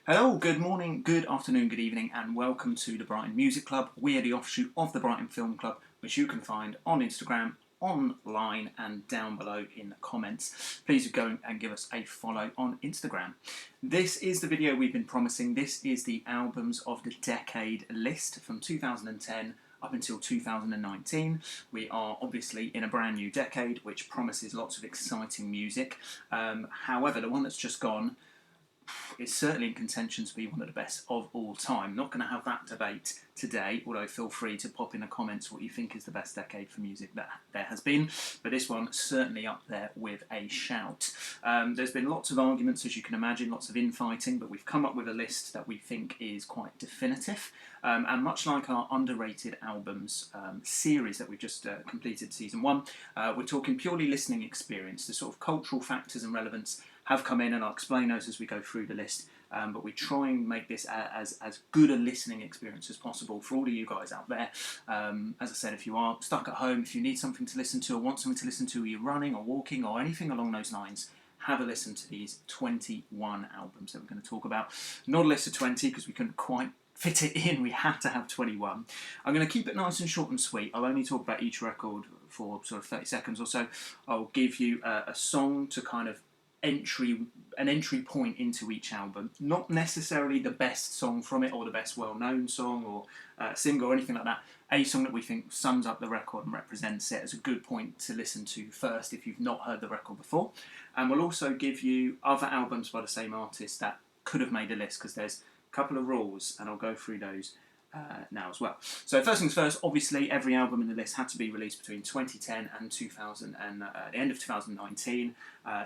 Hello, good morning, good afternoon, good evening, and welcome to the Brighton Music Club. We are the offshoot of the Brighton Film Club, which you can find on Instagram, online, and down below in the comments. Please do go and give us a follow on Instagram. This is the video we've been promising. This is the albums of the decade list from 2010 up until 2019. We are obviously in a brand new decade, which promises lots of exciting music. However, the one that's just gone, it's certainly in contention to be one of the best of all time. Not going to have that debate today, although feel free to pop in the comments what you think is the best decade for music that there has been. But this one certainly up there with a shout. There's been lots of arguments, as you can imagine, lots of infighting, but we've come up with a list that we think is quite definitive. And much like our underrated albums series that we've just completed season 1, we're talking purely listening experience, the sort of cultural factors and relevance have come in, and I'll explain those as we go through the list. But we try and make this as good a listening experience as possible for all of you guys out there. As I said, if you are stuck at home, if you need something to listen to or want something to listen to, you're running or walking or anything along those lines, have a listen to these 21 albums that we're going to talk about. Not a list of 20 because we couldn't quite fit it in, we had to have 21. I'm going to keep it nice and short and sweet. I'll only talk about each record for sort of 30 seconds or so. I'll give you a song to kind of an entry point into each album. Not necessarily the best song from it or the best well-known song or single or anything like that. A song that we think sums up the record and represents it as a good point to listen to first if you've not heard the record before. And we'll also give you other albums by the same artist that could have made a list, because there's a couple of rules and I'll go through those now as well. So first things first, obviously every album in the list had to be released between 2010 and the end of 2019.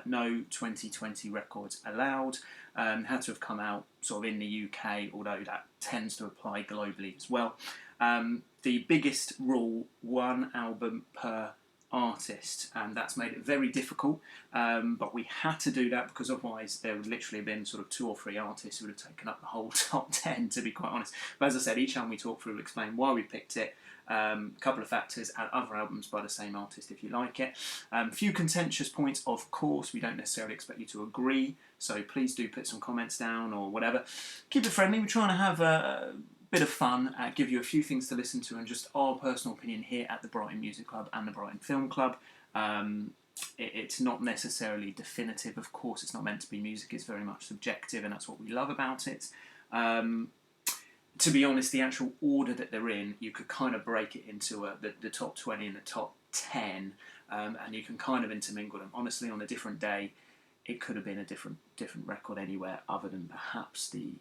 No 2020 records allowed. Had to have come out sort of in the UK, although that tends to apply globally as well. The biggest rule, one album per artist, and that's made it very difficult, but we had to do that because otherwise there would literally have been sort of 2 or 3 artists who would have taken up the whole top 10, to be quite honest. But as I said, each album we talk through will explain why we picked it, a couple of factors, and other albums by the same artist if you like it. A few contentious points, of course. We don't necessarily expect you to agree, so please do put some comments down or whatever. Keep it friendly. We're trying to have a bit of fun, give you a few things to listen to, and just our personal opinion here at the Brighton Music Club and the Brighton Film Club. It's not necessarily definitive, of course. It's not meant to be. Music is very much subjective, and that's what we love about it. To be honest, the actual order that they're in, you could kind of break it into the top 20 and the top 10, and you can kind of intermingle them. Honestly, on a different day, it could have been a different record anywhere other than perhaps the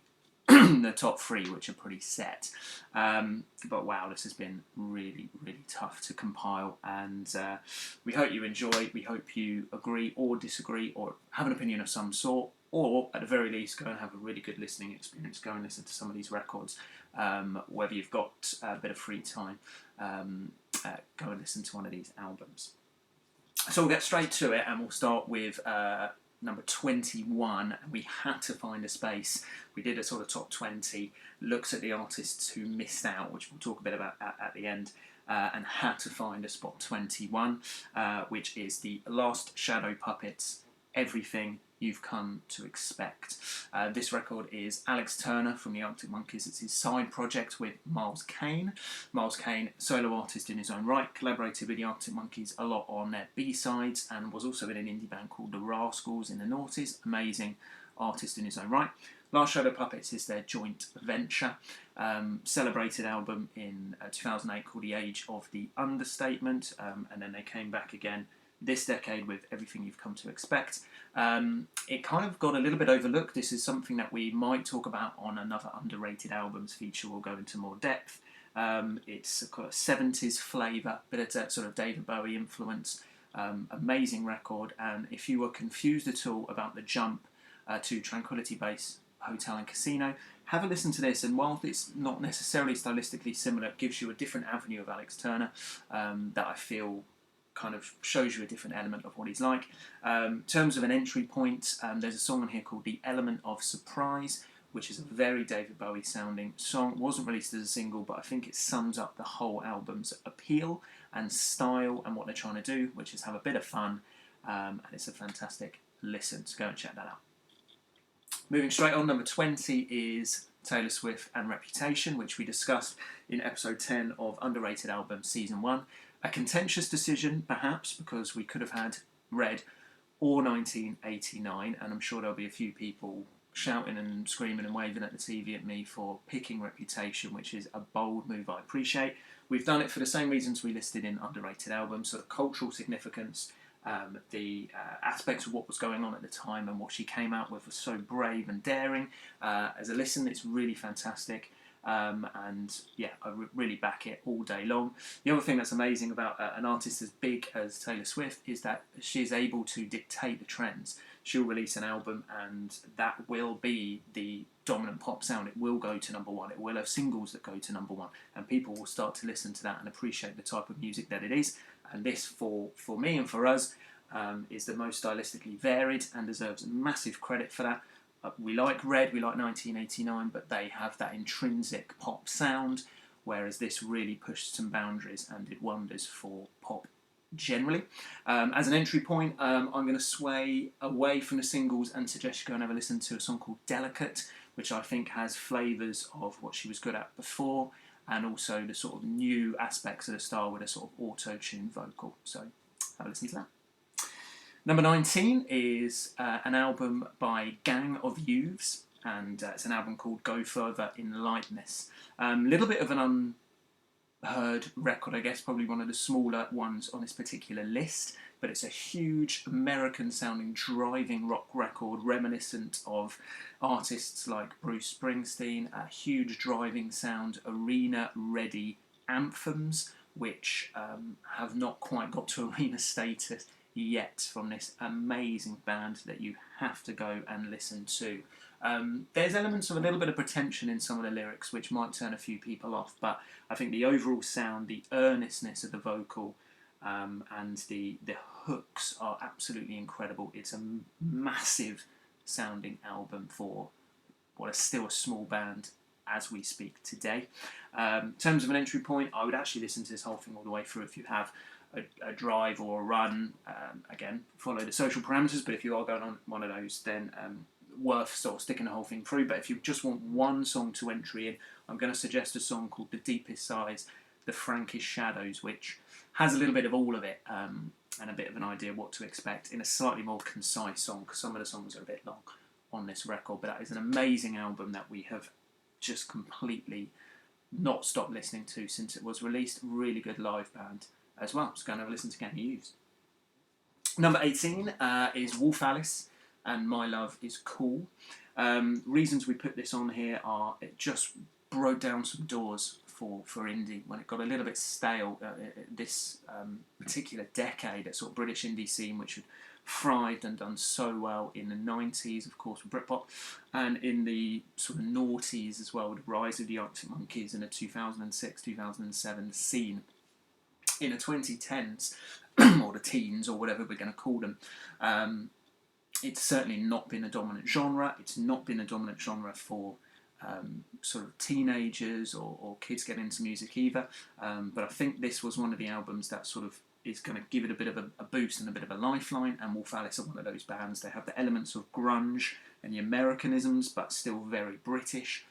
the top 3, which are pretty set. But wow, this has been really, really tough to compile, and we hope you enjoy. We hope you agree or disagree or have an opinion of some sort, or at the very least go and have a really good listening experience. Go and listen to some of these records, whether you've got a bit of free time. Go and listen to one of these albums. So we'll get straight to it, and we'll start with number 21. We had to find a space. We did a sort of top 20, looks at the artists who missed out, which we'll talk a bit about at the end, and had to find a spot 21, which is the Last Shadow Puppets, Everything You've Come to Expect. This record is Alex Turner from the Arctic Monkeys. It's his side project with Miles Kane. Miles Kane, solo artist in his own right, collaborated with the Arctic Monkeys a lot on their B-sides, and was also in an indie band called The Rascals in the noughties. Amazing artist in his own right. Last Shadow Puppets is their joint venture. Celebrated album in 2008 called The Age of the Understatement, and then they came back again this decade with Everything You've Come to Expect. It kind of got a little bit overlooked. This is something that we might talk about on another underrated albums feature. We'll go into more depth. It's got a 70s flavour, but it's a sort of David Bowie influence. Amazing record, and if you were confused at all about the jump to Tranquility Base Hotel and Casino, have a listen to this, and while it's not necessarily stylistically similar, it gives you a different avenue of Alex Turner that I feel kind of shows you a different element of what he's like. In terms of an entry point, there's a song on here called The Element of Surprise, which is a very David Bowie sounding song. It wasn't released as a single, but I think it sums up the whole album's appeal and style and what they're trying to do, which is have a bit of fun, and it's a fantastic listen, so go and check that out. Moving straight on, number 20 is Taylor Swift and Reputation, which we discussed in episode 10 of Underrated Albums Season 1. A contentious decision, perhaps, because we could have had Red or 1989, and I'm sure there'll be a few people shouting and screaming and waving at the TV at me for picking Reputation, which is a bold move I appreciate. We've done it for the same reasons we listed in Underrated Albums, so the cultural significance, the aspects of what was going on at the time and what she came out with was so brave and daring. As a listen, it's really fantastic. And yeah, I really back it all day long. The other thing that's amazing about an artist as big as Taylor Swift is that she is able to dictate the trends. She'll release an album and that will be the dominant pop sound. It will go to number one. It will have singles that go to number one, and people will start to listen to that and appreciate the type of music that it is. And this, for me and for us, is the most stylistically varied and deserves massive credit for that. We like Red, we like 1989, but they have that intrinsic pop sound, whereas this really pushed some boundaries and did wonders for pop generally. As an entry point, I'm going to sway away from the singles and suggest you go and have a listen to a song called Delicate, which I think has flavours of what she was good at before, and also the sort of new aspects of the style with a sort of auto-tune vocal. So have a listen to that. Number 19 is an album by Gang of Youths, and it's an album called Go Further in Lightness. Little bit of an unheard record, I guess, probably one of the smaller ones on this particular list, but it's a huge American-sounding driving rock record reminiscent of artists like Bruce Springsteen, a huge driving sound, arena-ready anthems, which have not quite got to arena status yet from this amazing band that you have to go and listen to. There's elements of a little bit of pretension in some of the lyrics which might turn a few people off, but I think the overall sound, the earnestness of the vocal, and the hooks are absolutely incredible. It's a massive sounding album for what is still a small band as we speak today. In terms of an entry point, I would actually listen to this whole thing all the way through if you have a drive or a run. Again, follow the social parameters, but if you are going on one of those, then worth sort of sticking the whole thing through. But if you just want one song to entry in, I'm going to suggest a song called The Deepest Sighs, The Frankest Shadows, which has a little bit of all of it, and a bit of an idea what to expect in a slightly more concise song, because some of the songs are a bit long on this record. But that is an amazing album that we have just completely not stopped listening to since it was released. Really good live band as well. So go and have a listen to Gang of Youths. Number 18 is Wolf Alice and My Love Is Cool. Reasons we put this on here are it just broke down some doors for indie when it got a little bit stale. This particular decade, that sort of British indie scene, which had thrived and done so well in the 90s, of course, with Britpop, and in the sort of noughties as well, with the rise of the Arctic Monkeys in the 2006-2007 scene. In the 2010s, or the teens, or whatever we're going to call them, it's certainly not been a dominant genre. It's not been a dominant genre for sort of teenagers or kids getting into music either. But I think this was one of the albums that sort of is going to give it a bit of a boost and a bit of a lifeline. And Wolf Alice are one of those bands. They have the elements of grunge and the Americanisms, but still very British.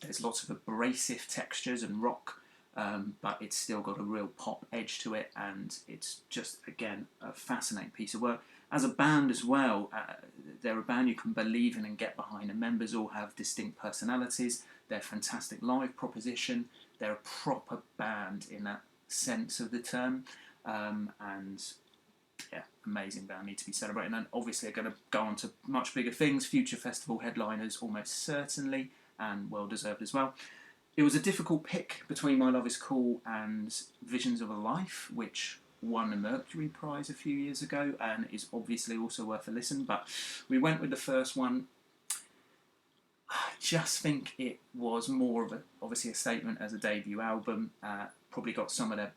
There's lots of abrasive textures and rock. But it's still got a real pop edge to it, and it's just, again, a fascinating piece of work. As a band as well, they're a band you can believe in and get behind. The members all have distinct personalities. They're a fantastic live proposition. They're a proper band in that sense of the term. And yeah, amazing band, need to be celebrated. And obviously they're going to go on to much bigger things, future festival headliners almost certainly, and well deserved as well. It was a difficult pick between My Love Is Cool and Visions of a Life, which won the Mercury Prize a few years ago and is obviously also worth a listen, but we went with the first one. I just think it was more of obviously a statement as a debut album. Probably got some of their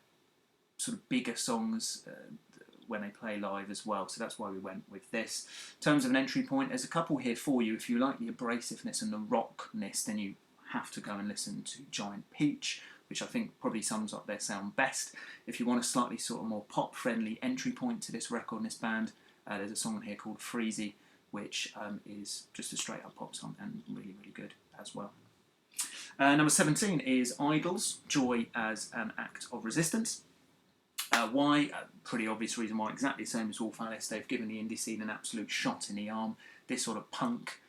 sort of bigger songs when they play live as well, so that's why we went with this. In terms of an entry point, there's a couple here for you. If you like the abrasiveness and the rockness, then you have to go and listen to Giant Peach, which I think probably sums up their sound best. If you want a slightly sort of more pop-friendly entry point to this record and this band, there's a song here called Freezy which is just a straight up pop song and really, really good as well. Number 17 is Idols, Joy as an Act of Resistance. Why? Pretty obvious reason why, exactly the same as Wolf Alice. They've given the indie scene an absolute shot in the arm. This sort of punk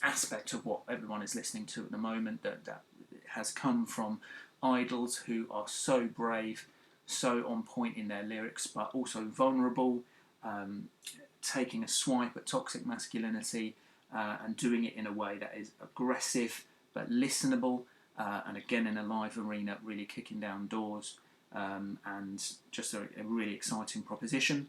aspect of what everyone is listening to at the moment that has come from idols who are so brave, so on point in their lyrics, but also vulnerable, taking a swipe at toxic masculinity and doing it in a way that is aggressive but listenable, and again in a live arena, really kicking down doors, and just a really exciting proposition.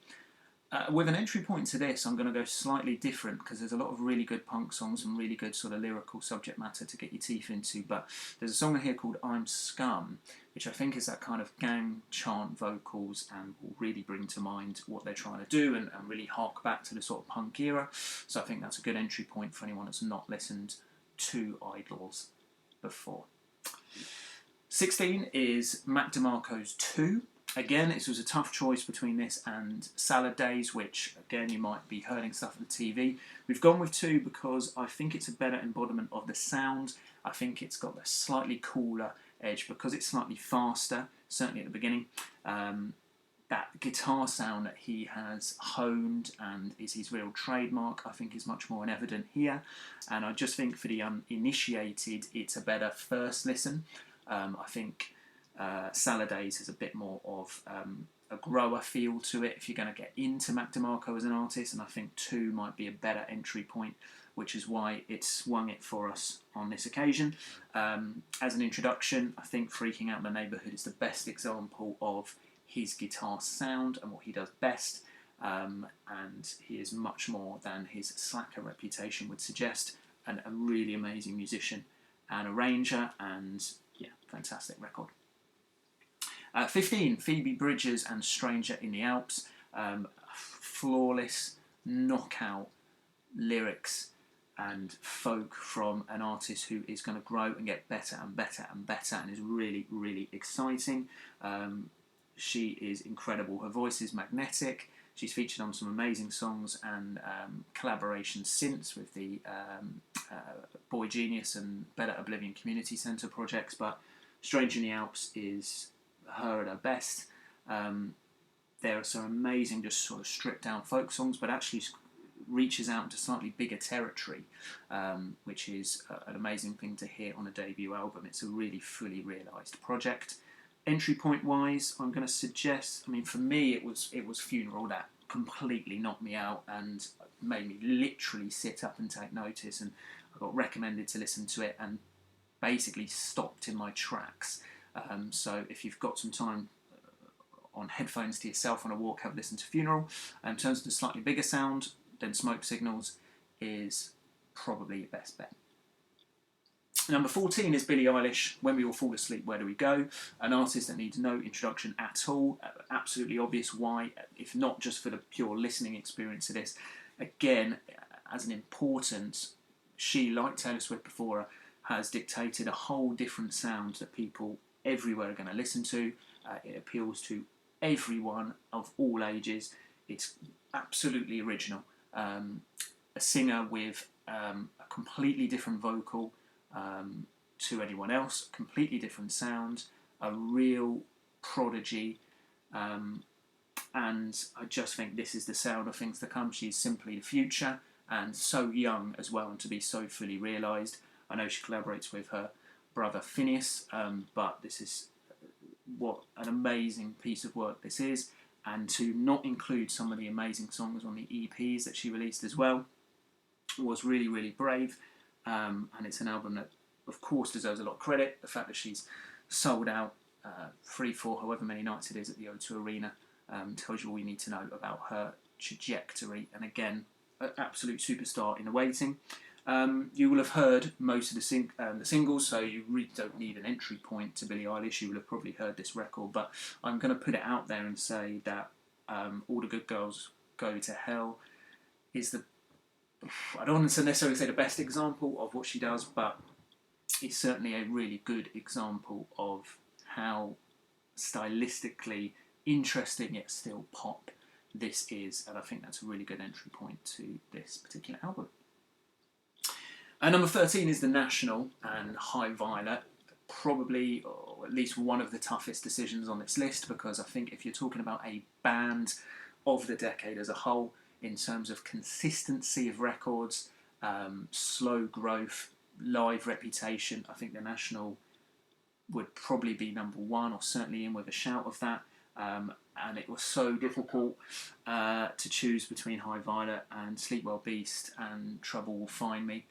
With an entry point to this, I'm going to go slightly different because there's a lot of really good punk songs and really good sort of lyrical subject matter to get your teeth into, but there's a song here called I'm Scum, which I think is that kind of gang chant vocals and will really bring to mind what they're trying to do and really hark back to the sort of punk era. So I think that's a good entry point for anyone that's not listened to Idols before. 16 is Mac DeMarco's 2. Again, this was a tough choice between this and Salad Days, which, again, you might be hearing stuff on the TV. We've gone with 2 because I think it's a better embodiment of the sound. I think it's got a slightly cooler edge because it's slightly faster, certainly at the beginning. That guitar sound that he has honed and is his real trademark, I think is much more evident here. And I just think for the uninitiated, it's a better first listen. I think Salad Days has a bit more of a grower feel to it if you're going to get into Mac DeMarco as an artist, and I think 2 might be a better entry point, which is why it swung it for us on this occasion. As an introduction, I think Freaking Out in the Neighbourhood is the best example of his guitar sound and what he does best, and he is much more than his slacker reputation would suggest, and a really amazing musician and arranger, and yeah, fantastic record. 15, Phoebe Bridgers and Stranger in the Alps. Flawless, knockout lyrics and folk from an artist who is going to grow and get better and better and better and is really, really exciting. She is incredible. Her voice is magnetic. She's featured on some amazing songs and collaborations since with the Boy Genius and Better Oblivion Community Centre projects, but Stranger in the Alps is her at her best. There are some amazing, just sort of stripped down folk songs, but actually reaches out into slightly bigger territory, which is an amazing thing to hear on a debut album. It's a really fully realised project. Entry point wise, I'm going to suggest, I mean, for me it was Funeral that completely knocked me out and made me literally sit up and take notice, and I got recommended to listen to it and basically stopped in my tracks. So if you've got some time on headphones to yourself on a walk, have a listen to Funeral. In terms of the slightly bigger sound, then Smoke Signals is probably your best bet. Number 14 is Billie Eilish, When We All Fall Asleep, Where Do We Go? An artist that needs no introduction at all. Absolutely obvious why, if not just for the pure listening experience of this. Again, as an importance, she, like Taylor Swift before her, has dictated a whole different sound that people everywhere are going to listen to. It appeals to everyone of all ages. It's absolutely original. A singer with a completely different vocal to anyone else, completely different sound, a real prodigy, and I just think this is the sound of things to come. She's simply the future, and so young as well, and to be so fully realised. I know she collaborates with her brother Phineas, but this is what an amazing piece of work this is, and to not include some of the amazing songs on the EPs that she released as well was really, really brave. And it's an album that, of course, deserves a lot of credit. The fact that she's sold out 3, 4, however many nights it is at the O2 Arena tells you all you need to know about her trajectory. And again, an absolute superstar in the waiting. You will have heard most of the singles, so you really don't need an entry point to Billie Eilish. You will have probably heard this record, but I'm going to put it out there and say that All the Good Girls Go to Hell is I don't want to necessarily say the best example of what she does, but it's certainly a really good example of how stylistically interesting yet still pop this is, and I think that's a really good entry point to this particular album. Number 13 is The National and High Violet. Probably, or at least one of the toughest decisions on this list, because I think if you're talking about a band of the decade as a whole, in terms of consistency of records, slow growth, live reputation, I think The National would probably be number one, or certainly in with a shout of that. And it was so difficult to choose between High Violet and Sleep Well Beast and Trouble Will Find Me.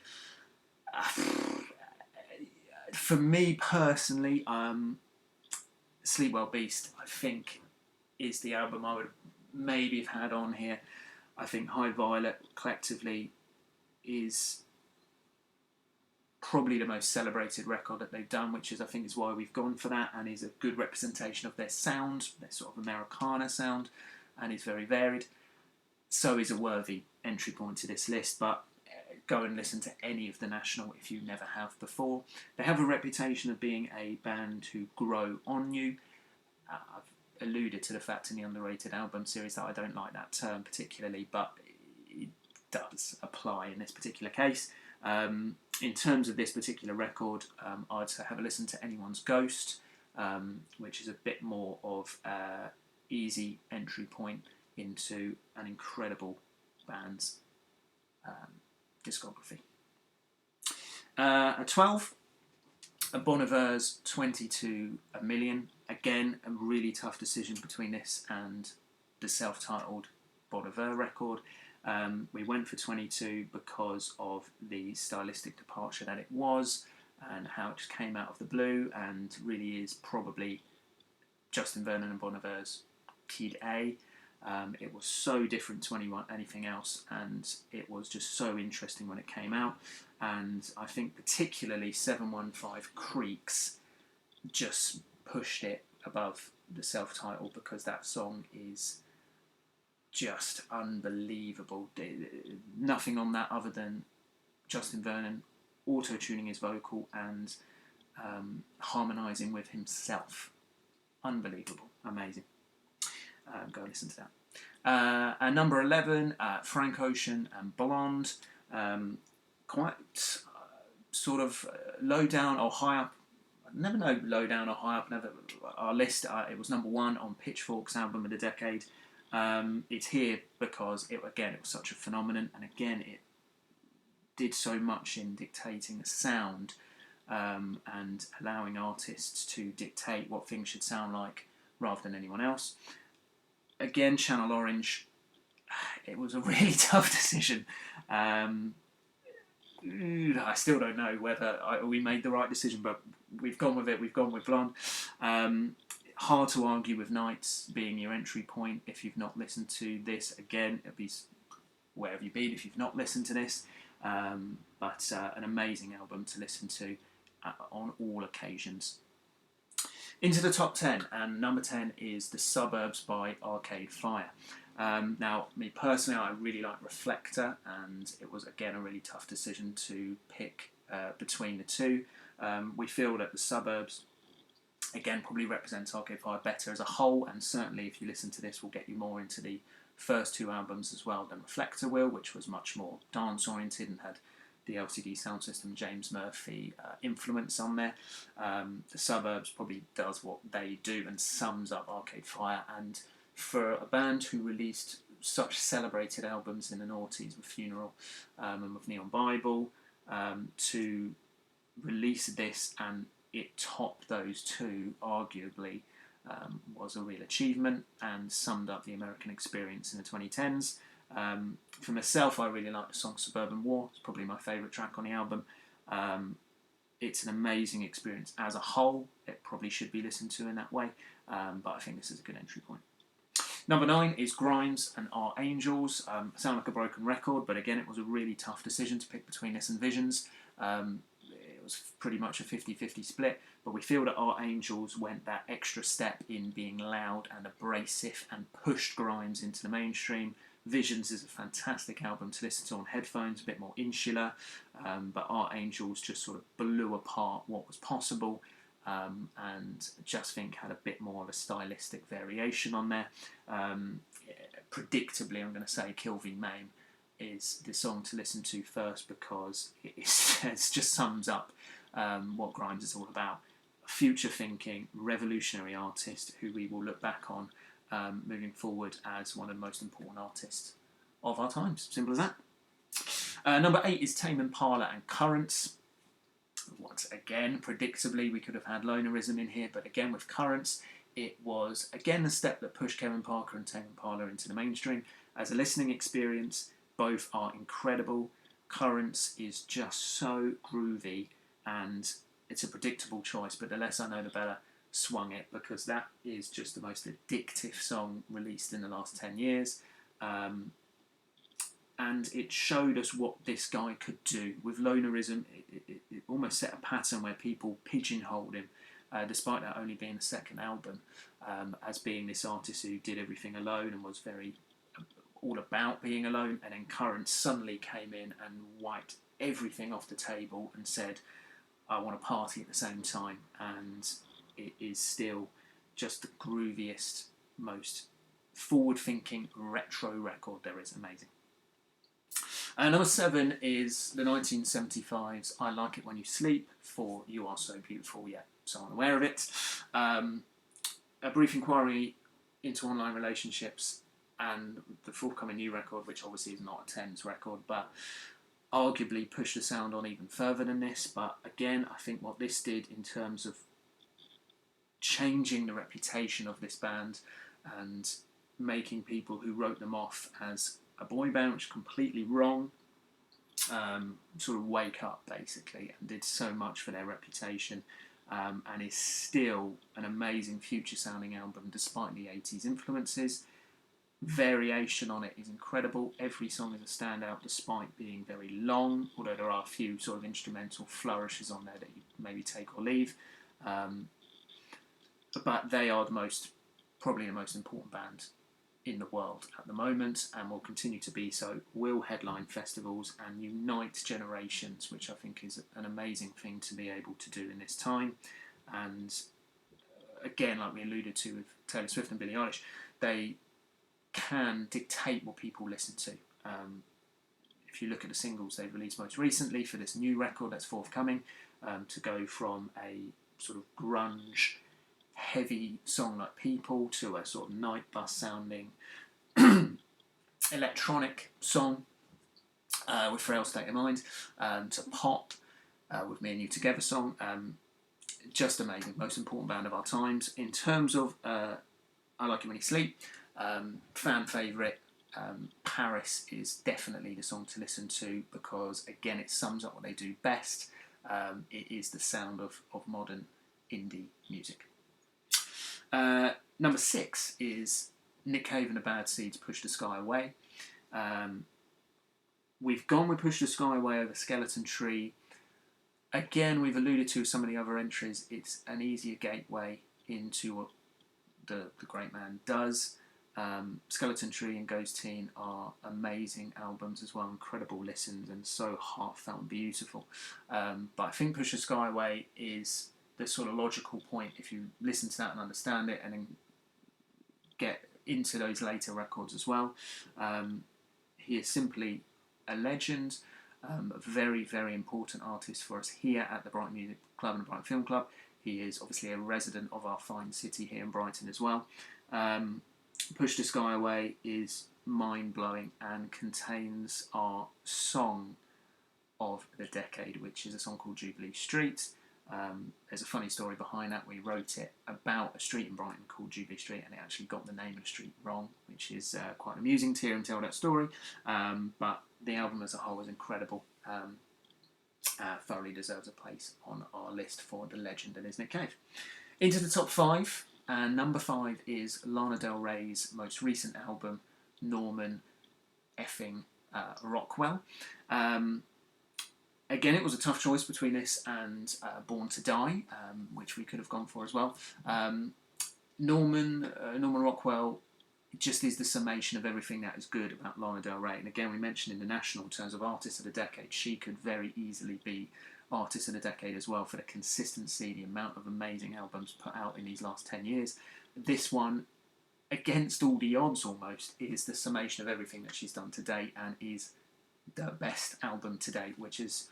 For me personally, Sleep Well Beast, I think, is the album I would maybe have had on here. I think High Violet collectively is probably the most celebrated record that they've done, which is, I think, is why we've gone for that, and is a good representation of their sound, their sort of Americana sound, and is very varied. So is a worthy entry point to this list, but go and listen to any of The National if you never have before. They have a reputation of being a band who grow on you. I've alluded to the fact in the underrated album series that I don't like that term particularly, but it does apply in this particular case. In terms of this particular record, I'd have a listen to Anyone's Ghost, which is a bit more of an easy entry point into an incredible band's discography. At 12, Bon Iver's 22 A Million. Again, a really tough decision between this and the self-titled Bon Iver record. We went for 22 because of the stylistic departure that it was, and how it just came out of the blue, and really is probably Justin Vernon and Bon Iver's Kid A. It was so different to anything else, and it was just so interesting when it came out. And I think particularly 715 Creeks just pushed it above the self-title, because that song is just unbelievable. Nothing on that other than Justin Vernon auto-tuning his vocal and harmonising with himself. Unbelievable. Amazing. Go listen to that. At number 11, Frank Ocean and Blonde. Quite sort of low down or high up. I never know low down or high up. Never our list. It was number 1 on Pitchfork's album of the decade. It's here because it was such a phenomenon, and again it did so much in dictating the sound and allowing artists to dictate what things should sound like rather than anyone else. Again, Channel Orange, it was a really tough decision. I still don't know whether we made the right decision, but we've gone with it. We've gone with Blonde. Hard to argue with Nights being your entry point. If you've not listened to this, again, it'll be where have you been if you've not listened to this. But an amazing album to listen to on all occasions. Into the top 10, and number 10 is The Suburbs by Arcade Fire. Now, me personally, I really like Reflector, and it was, again, a really tough decision to pick between the two. We feel that The Suburbs, again, probably represents Arcade Fire better as a whole, and certainly if you listen to this will get you more into the first two albums as well than Reflector will, which was much more dance-oriented and had the LCD Sound System, James Murphy influence on there. The Suburbs probably does what they do and sums up Arcade Fire, and for a band who released such celebrated albums in the noughties with Funeral and with Neon Bible, to release this and it topped those two, arguably, was a real achievement and summed up the American experience in the 2010s. For myself, I really like the song Suburban War. It's probably my favourite track on the album. It's an amazing experience as a whole. It probably should be listened to in that way, but I think this is a good entry point. Number 9 is Grimes and Our Angels. Sound like a broken record, but again, it was a really tough decision to pick between this and Visions. It was pretty much a 50-50 split, but we feel that Our Angels went that extra step in being loud and abrasive and pushed Grimes into the mainstream. Visions is a fantastic album to listen to on headphones, a bit more insular, but Our Angels just sort of blew apart what was possible, and just think had a bit more of a stylistic variation on there. predictably, I'm going to say Kill V Maim is the song to listen to first, because it just sums up what Grimes is all about. A future-thinking, revolutionary artist who we will look back on moving forward as one of the most important artists of our times. Simple as that. Number 8 is Tame Impala and Currents. Once again, predictably, we could have had Lonerism in here, but again, with Currents, it was again the step that pushed Kevin Parker and Tame Impala into the mainstream. As a listening experience, both are incredible. Currents is just so groovy, and it's a predictable choice, but the less I know the better. Swung it, because that is just the most addictive song released in the last 10 years. And it showed us what this guy could do. With Lonerism, it almost set a pattern where people pigeonholed him, despite that only being the second album, as being this artist who did everything alone and was very all about being alone. And then Currents suddenly came in and wiped everything off the table and said, I want to party at the same time. And it is still just the grooviest, most forward-thinking retro record there is. Amazing. Number 7 is the 1975's I Like It When You Sleep for You Are So Beautiful. Yeah, so I'm aware of it. A brief inquiry into online relationships and the forthcoming new record, which obviously is not a Thames record, but arguably pushed the sound on even further than this. But again, I think what this did in terms of changing the reputation of this band and making people who wrote them off as a boy band, which is completely wrong, sort of wake up basically, and did so much for their reputation, and is still an amazing future sounding album despite the 80s influences. Variation on it is incredible. Every song is a standout despite being very long, although there are a few sort of instrumental flourishes on there that you maybe take or leave, but they are probably the most important band in the world at the moment, and will continue to be so. Will headline festivals and unite generations, which I think is an amazing thing to be able to do in this time. And again, like we alluded to with Taylor Swift and Billie Eilish, they can dictate what people listen to. If you look at the singles they've released most recently for this new record that's forthcoming, to go from a sort of grunge heavy song like People to a sort of night bus sounding electronic song with Frail State of Mind, to pop with Me and You Together song. Just amazing. Most important band of our times. In terms of I Like It When You Sleep, fan favourite, Paris is definitely the song to listen to, because again it sums up what they do best. It is the sound of modern indie music. Number 6 is Nick Cave and the Bad Seeds, Push the Sky Away. We've gone with Push the Sky Away over Skeleton Tree. Again, we've alluded to some of the other entries. It's an easier gateway into what the great man does. Skeleton Tree and Ghost Teen are amazing albums as well, incredible listens and so heartfelt and beautiful. But I think Push the Sky Away is the sort of logical point if you listen to that and understand it, and then get into those later records as well. He is simply a legend, a very, very important artist for us here at the Brighton Music Club and the Brighton Film Club. He is obviously a resident of our fine city here in Brighton as well. Push the Sky Away is mind-blowing and contains our song of the decade, which is a song called Jubilee Street. There's a funny story behind that. We wrote it about a street in Brighton called Jubilee Street, and it actually got the name of the street wrong, which is quite amusing to hear him tell that story. But the album as a whole is incredible. Thoroughly deserves a place on our list for the legend that is Nick Cave. Into the top 5, and number 5 is Lana Del Rey's most recent album, Norman effing Rockwell. Again, it was a tough choice between this and Born to Die, which we could have gone for as well. Norman Rockwell just is the summation of everything that is good about Lana Del Rey. And again, we mentioned in the National, in terms of Artist of the Decade, she could very easily be Artist of the Decade as well, for the consistency, the amount of amazing albums put out in these last 10 years. This one, against all the odds almost, is the summation of everything that she's done to date, and is the best album to date, which is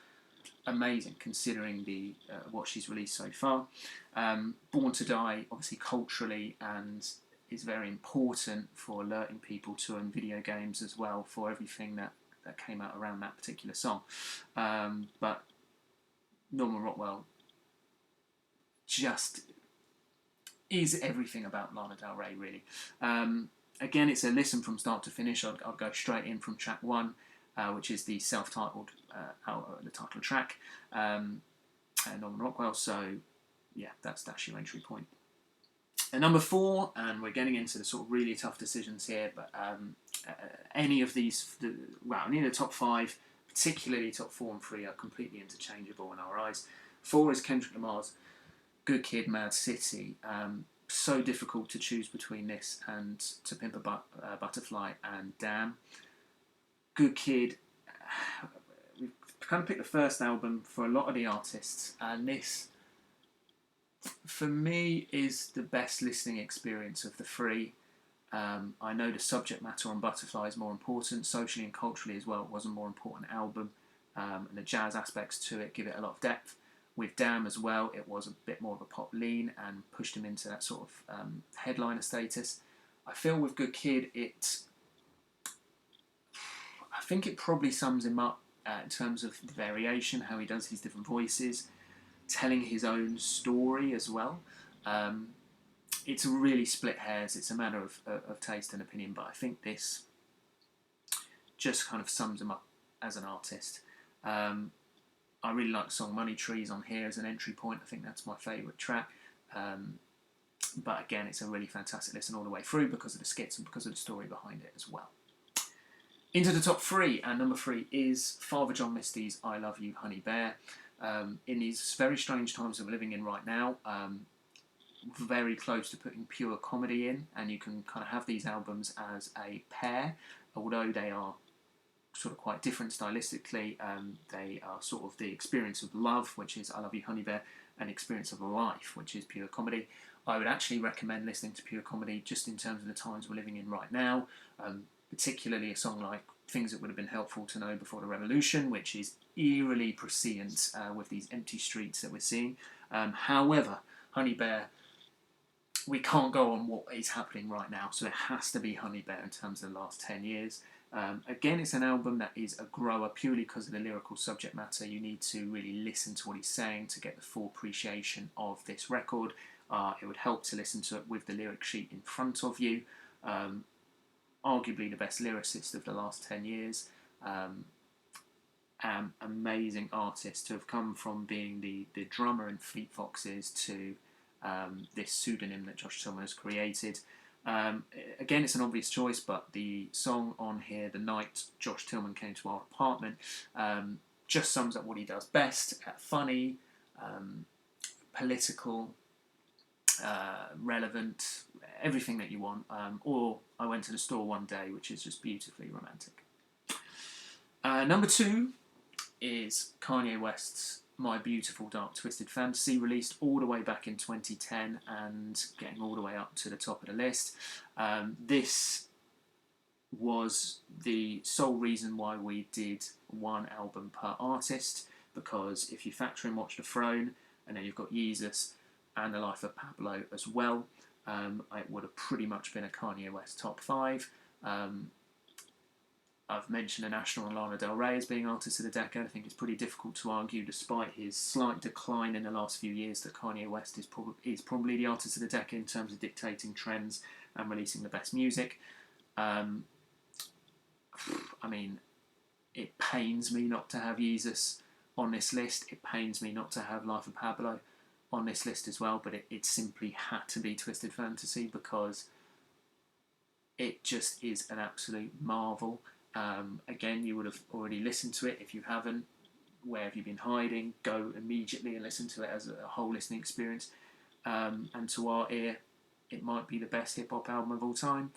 amazing considering the what she's released so far. Born to Die, obviously culturally, and is very important for alerting people to video games as well, for everything that came out around that particular song. But Norman Rockwell just is everything about Lana Del Rey, really. Again, it's a listen from start to finish. I'll go straight in from track 1, which is the self-titled, the title track, Norman Rockwell. So, yeah, that's your entry point. And number 4, and we're getting into the sort of really tough decisions here, but any of these, any of the top 5, particularly top 4 and 3, are completely interchangeable in our eyes. 4 is Kendrick Lamar's Good Kid, Mad City. So difficult to choose between this and To Pimp a Butterfly and Damn. Good Kid, we've kind of picked the first album for a lot of the artists, and this, for me, is the best listening experience of the 3. I know the subject matter on Butterfly is more important, socially and culturally as well. It was a more important album, and the jazz aspects to it give it a lot of depth. With Damn as well, it was a bit more of a pop lean and pushed him into that sort of headliner status. I feel with Good Kid, I think it probably sums him up in terms of the variation, how he does his different voices, telling his own story as well. It's really split hairs. It's a matter of taste and opinion, but I think this just kind of sums him up as an artist. I really like the song Money Trees on here as an entry point. I think that's my favourite track. But again, it's a really fantastic listen all the way through because of the skits and because of the story behind it as well. Into the top 3, and number 3 is Father John Misty's I Love You, Honey Bear. In these very strange times that we're living in right now, very close to putting pure comedy in, and you can kind of have these albums as a pair, although they are sort of quite different stylistically. They are sort of the experience of love, which is I Love You, Honey Bear, and experience of life, which is pure comedy. I would actually recommend listening to pure comedy just in terms of the times we're living in right now, particularly a song like Things That Would Have Been Helpful to Know Before the Revolution, which is eerily prescient with these empty streets that we're seeing. However, Honey Bear, we can't go on what is happening right now, so it has to be Honey Bear in terms of the last 10 years. Again, it's an album that is a grower purely because of the lyrical subject matter. You need to really listen to what he's saying to get the full appreciation of this record. It would help to listen to it with the lyric sheet in front of you. Arguably the best lyricist of the last 10 years. Amazing artist to have come from being the drummer in Fleet Foxes to this pseudonym that Josh Tillman has created. Again, it's an obvious choice, but the song on here, The Night Josh Tillman Came to Our Apartment, just sums up what he does best. Funny, political, relevant, everything that you want. Or I Went to the Store One Day, which is just beautifully romantic. Number 2 is Kanye West's My Beautiful Dark Twisted Fantasy, released all the way back in 2010 and getting all the way up to the top of the list. This was the sole reason why we did one album per artist, because if you factor in Watch the Throne, and then you've got Yeezus and The Life of Pablo as well, it would have pretty much been a Kanye West top 5. I've mentioned the National and Lana Del Rey as being artists of the decade. I think it's pretty difficult to argue, despite his slight decline in the last few years, that Kanye West is probably the artist of the decade in terms of dictating trends and releasing the best music. I mean, it pains me not to have Yeezus on this list. It pains me not to have Life of Pablo on this list as well, but it simply had to be Twisted Fantasy because it just is an absolute marvel. Again, you would have already listened to it. If you haven't, where have you been hiding? Go immediately and listen to it as a whole listening experience. And to our ear, it might be the best hip-hop album of all time.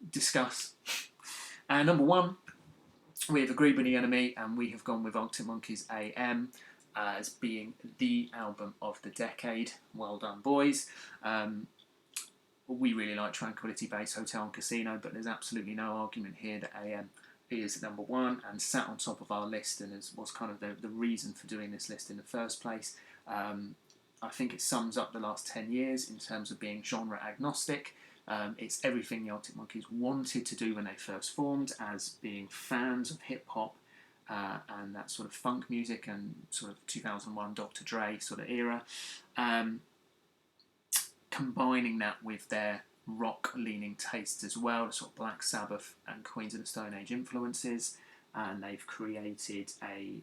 Discuss. And number 1, we have agreed with the enemy, and we have gone with Arctic Monkeys AM as being the album of the decade. Well done, boys. we really like Tranquility Base Hotel and Casino, but there's absolutely no argument here that AM is number one and sat on top of our list, and was kind of the reason for doing this list in the first place. I think it sums up the last 10 years in terms of being genre agnostic. It's everything the Arctic Monkeys wanted to do when they first formed, as being fans of hip hop and that sort of funk music and sort of 2001 Dr. Dre sort of era. Combining that with their rock-leaning tastes as well, the sort of Black Sabbath and Queens of the Stone Age influences, and they've created a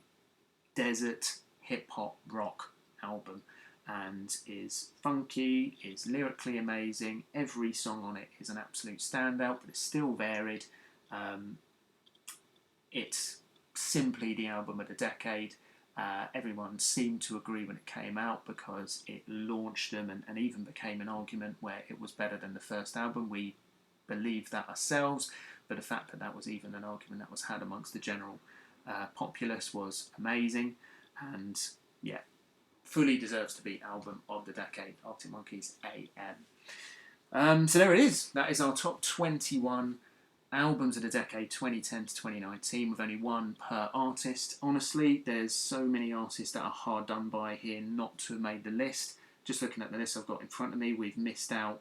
desert hip-hop rock album, and is funky, is lyrically amazing. Every song on it is an absolute standout, but it's still varied. It's simply the album of the decade. Everyone seemed to agree when it came out because it launched them and even became an argument where it was better than the first album. We believed that ourselves, but the fact that that was even an argument that was had amongst the general populace was amazing, and yeah, fully deserves to be album of the decade, Arctic Monkeys AM. So there it is. That is our top 21 albums of the decade 2010 to 2019, with only one per artist. Honestly, there's so many artists that are hard done by here not to have made the list. Just looking at the list I've got in front of me, we've missed out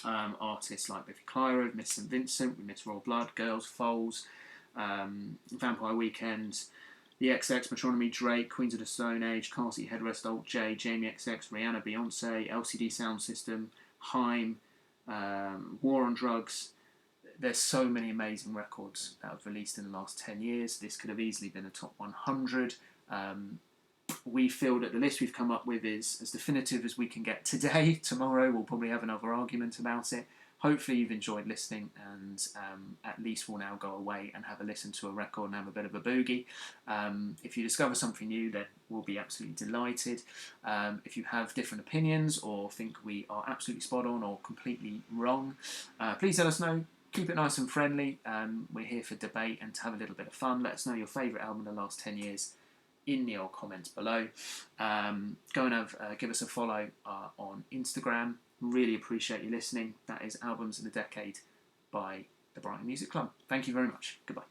artists like Biffy Clyro, we've missed St Vincent, we missed Royal Blood, Girls, Foals, Vampire Weekend, The XX, Metronomy, Drake, Queens of the Stone Age, Car Seat Headrest, Alt J, Jamie XX, Rihanna, Beyonce, LCD Sound System, Haim, War on Drugs. There's so many amazing records that have released in the last 10 years. This could have easily been a top 100. We feel that the list we've come up with is as definitive as we can get today. Tomorrow we'll probably have another argument about it. Hopefully you've enjoyed listening, and at least we'll now go away and have a listen to a record and have a bit of a boogie. If you discover something new, then we'll be absolutely delighted. If you have different opinions or think we are absolutely spot on or completely wrong, please let us know. Keep it nice and friendly. We're here for debate and to have a little bit of fun. Let us know your favourite album in the last 10 years in the old comments below. Go and give us a follow on Instagram. Really appreciate you listening. That is Albums of the Decade by the Brighton Music Club. Thank you very much. Goodbye.